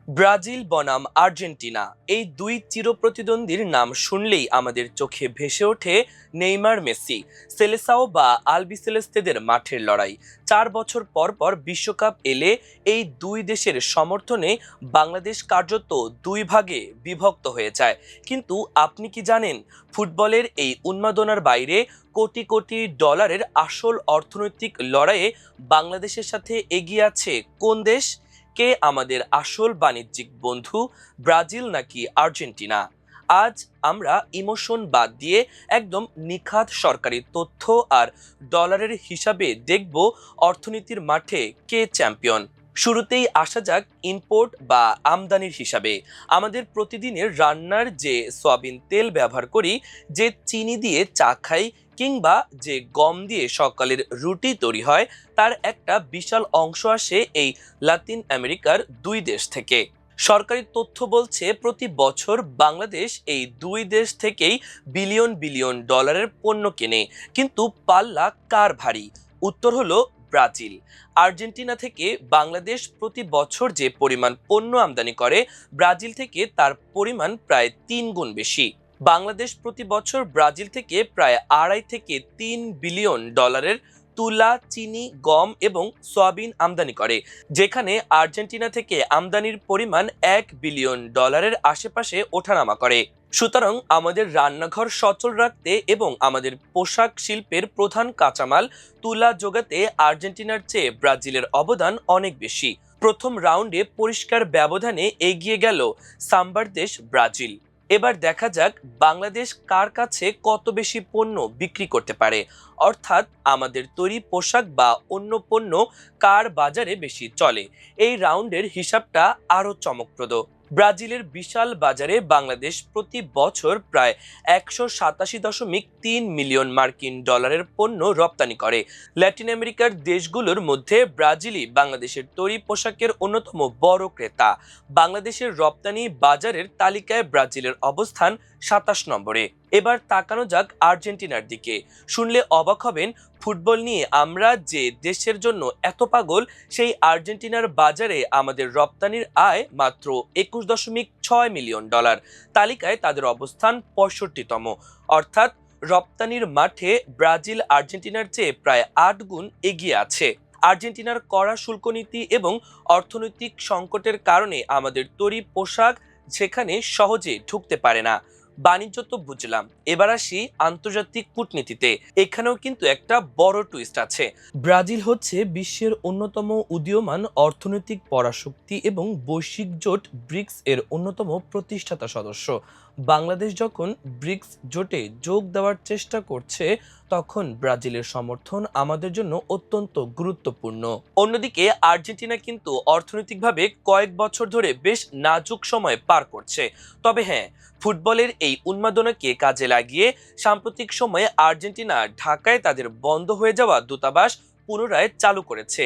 Brazil বনাম Argentina এই দুই চিরপ্রতিদ্বন্দ্বীর নাম শুনলেই আমাদের চোখে ভেসে ওঠে নেইমার মেসি সেলেসাও বা আলবিসেলেস্তেদের মাঠের লড়াই। 4 বছর পর পর বিশ্বকাপ এলে এই দুই দেশের সমর্থনে বাংলাদেশ কার্যত দুই ভাগে বিভক্ত হয়ে যায়। কিন্তু আপনি কি জানেন, ফুটবলের এই উন্মাদনার বাইরে কোটি কোটি ডলারের আসল অর্থনৈতিক লড়াইয়ে বাংলাদেশের সাথে এগিয়ে আছে কোন দেশ? কে আমাদের আসল বাণিজ্যিক বন্ধু, ব্রাজিল নাকি আর্জেন্টিনা? আজ আমরা ইমোশন বাদ দিয়ে একদম নিখাত সরকারি তথ্য আর ডলারের হিসাবে দেখব অর্থনীতির মাঠে কে চ্যাম্পিয়ন। শুরুতেই আসা যাক ইম্পোর্ট বা আমদানির হিসাবে। আমাদের প্রতিদিনের রান্নার যে সয়াবিন তেল ব্যবহার করি, যে চিনি দিয়ে চা খাই, কিংবা যে গম দিয়ে সকালের রুটি তৈরি হয়, তার একটা বিশাল অংশ আসে এই লাতিন আমেরিকার দুই দেশ থেকে। সরকারি তথ্য বলছে প্রতি বছর বাংলাদেশ এই দুই দেশ থেকেই বিলিয়ন বিলিয়ন ডলারের পণ্য কেনে। কিন্তু পাল্লা কার ভারী? উত্তর হলো ব্রাজিল। আর্জেন্টিনা থেকে বাংলাদেশ প্রতি বছর যে পরিমাণ পণ্য আমদানি করে, ব্রাজিল থেকে তার পরিমাণ প্রায় 3 গুণ বেশি। বাংলাদেশ প্রতি বছর ব্রাজিল থেকে প্রায় 2.5 থেকে 3 বিলিয়ন ডলারের তুলা, চিনি, গম এবং সয়াবিন আমদানি করে, যেখানে আর্জেন্টিনা থেকে আমদানির পরিমাণ 1 বিলিয়ন ডলারের আশেপাশে ওঠানামা করে। সুতরাং আমাদের রান্নাঘর সচল রাখতে এবং আমাদের পোশাক শিল্পের প্রধান কাঁচামাল তুলা যোগাতে আর্জেন্টিনার চেয়ে ব্রাজিলের অবদান অনেক বেশি। প্রথম রাউন্ডে পরিষ্কার ব্যবধানে এগিয়ে গেল সাম্বার দেশ ব্রাজিল। এবার দেখা যাক বাংলাদেশ কার কাছে কত বেশি পণ্য বিক্রি করতে পারে, অর্থাৎ আমাদের তৈরি পোশাক বা অন্য পণ্য কার বাজারে বেশি চলে। এই রাউন্ডের হিসাবটা আরো চমকপ্রদ। ব্রাজিলের বিশাল বাজারে বাংলাদেশ প্রতি বছর প্রায় 187.3 মিলিয়ন মার্কিন ডলারের পণ্য রপ্তানি করে। ল্যাটিন আমেরিকার দেশগুলোর মধ্যে ব্রাজিলই বাংলাদেশের তৈরি পোশাকের অন্যতম বড় ক্রেতা। বাংলাদেশের রপ্তানি বাজারের তালিকায় ব্রাজিলের অবস্থান 27 নম্বরে। এবার তাকানো যাক আর্জেন্টিনার দিকে। শুনলে অবাক হবেন, ফুটবল নিয়ে আমরা যে দেশের জন্য এত পাগল, সেই আর্জেন্টিনার বাজারে আমাদের রপ্তানির আয় মাত্র 21.6 মিলিয়ন ডলার। তালিকায় তাদের অবস্থান 65তম। অর্থাৎ রপ্তানির মাঠে ব্রাজিল আর্জেন্টিনার চেয়ে প্রায় 8 গুণ এগিয়ে আছে। আর্জেন্টিনার কড়া শুল্ক নীতি এবং অর্থনৈতিক সংকটের কারণে আমাদের তৈরি পোশাক সেখানে সহজে ঢুকতে পারে না। বাণিজ্য তো বুঝলাম, এবার আসি আন্তর্জাতিক কূটনীতিতে। এখানেও কিন্তু একটা বড় টুইস্ট আছে। ব্রাজিল হচ্ছে বিশ্বের অন্যতম উদীয়মান অর্থনৈতিক পরাশক্তি এবং বৈশ্বিক জোট ব্রিক্স এর অন্যতম প্রতিষ্ঠাতা সদস্য। বাংলাদেশ যখন ব্রিক্স জোটে যোগ দেওয়ার চেষ্টা করছে, তখন ব্রাজিলের সমর্থন আমাদের জন্য অত্যন্ত গুরুত্বপূর্ণ। অন্যদিকে আর্জেন্টিনা কিন্তু অর্থনৈতিকভাবে কয়েক বছর ধরে বেশ নাজুক সময় পার করছে। তবে হ্যাঁ, ফুটবলের এই উন্মাদনাকে কাজে লাগিয়ে সাম্প্রতিক সময়ে আর্জেন্টিনা ঢাকায় তাদের বন্ধ হয়ে যাওয়া দূতাবাস পুনরায় চালু করেছে।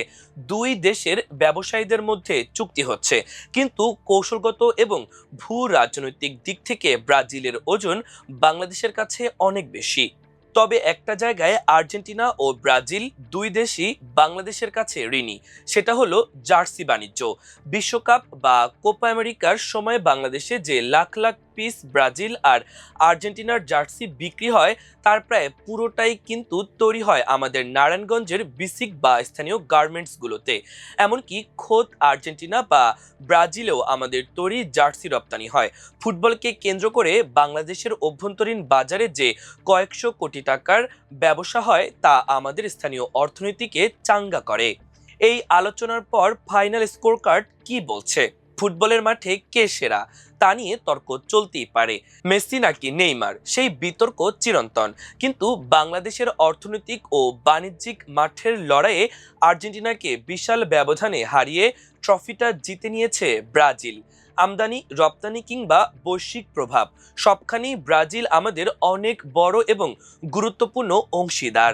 দুই দেশের ব্যবসায়ীদের মধ্যে চুক্তি হচ্ছে, কিন্তু কৌশলগত এবং ভূ রাজনৈতিক দিক থেকে ব্রাজিলের ওজন বাংলাদেশের কাছে অনেক বেশি। তবে একটা জায়গায় আর্জেন্টিনা ও ব্রাজিল দুই দেশই বাংলাদেশের কাছে ঋণী, সেটা হলো জার্সি বাণিজ্য। বিশ্বকাপ বা কোপা আমেরিকার সময় বাংলাদেশে যে লাখ লাখ পিস ব্রাজিল আর আর্জেন্টিনার জার্সি বিক্রি হয়, তার প্রায় পুরোটাই কিন্তু তৈরি হয় আমাদের নারায়ণগঞ্জের বিসিক বা স্থানীয় গার্মেন্টসগুলোতে। এমনকি খোদ আর্জেন্টিনা বা ব্রাজিলেও আমাদের তৈরি জার্সি রপ্তানি হয়। ফুটবলকে কেন্দ্র করে বাংলাদেশের অভ্যন্তরীণ বাজারে যে কয়েকশো কোটি টাকার ব্যবসা হয়, তা আমাদের স্থানীয় অর্থনীতিকে চাঙ্গা করে। এই আলোচনার পর ফাইনাল স্কোর কার্ড কি বলছে? ফুটবলের মাঠে কে সেরা তা নিয়ে তর্ক চলতেই পারে। মেসি নাকি নেইমার, সেই বিতর্ক চিরন্তন। কিন্তু বাংলাদেশের অর্থনৈতিক ও বাণিজ্যিক মাঠের লড়াইয়ে আর্জেন্টিনাকে বিশাল ব্যবধানে হারিয়ে ট্রফিটা জিতে নিয়েছে ব্রাজিল। আমদানি, রপ্তানি কিংবা বৈশ্বিক প্রভাব, সবখানেই ব্রাজিল আমাদের অনেক বড় এবং গুরুত্বপূর্ণ অংশীদার।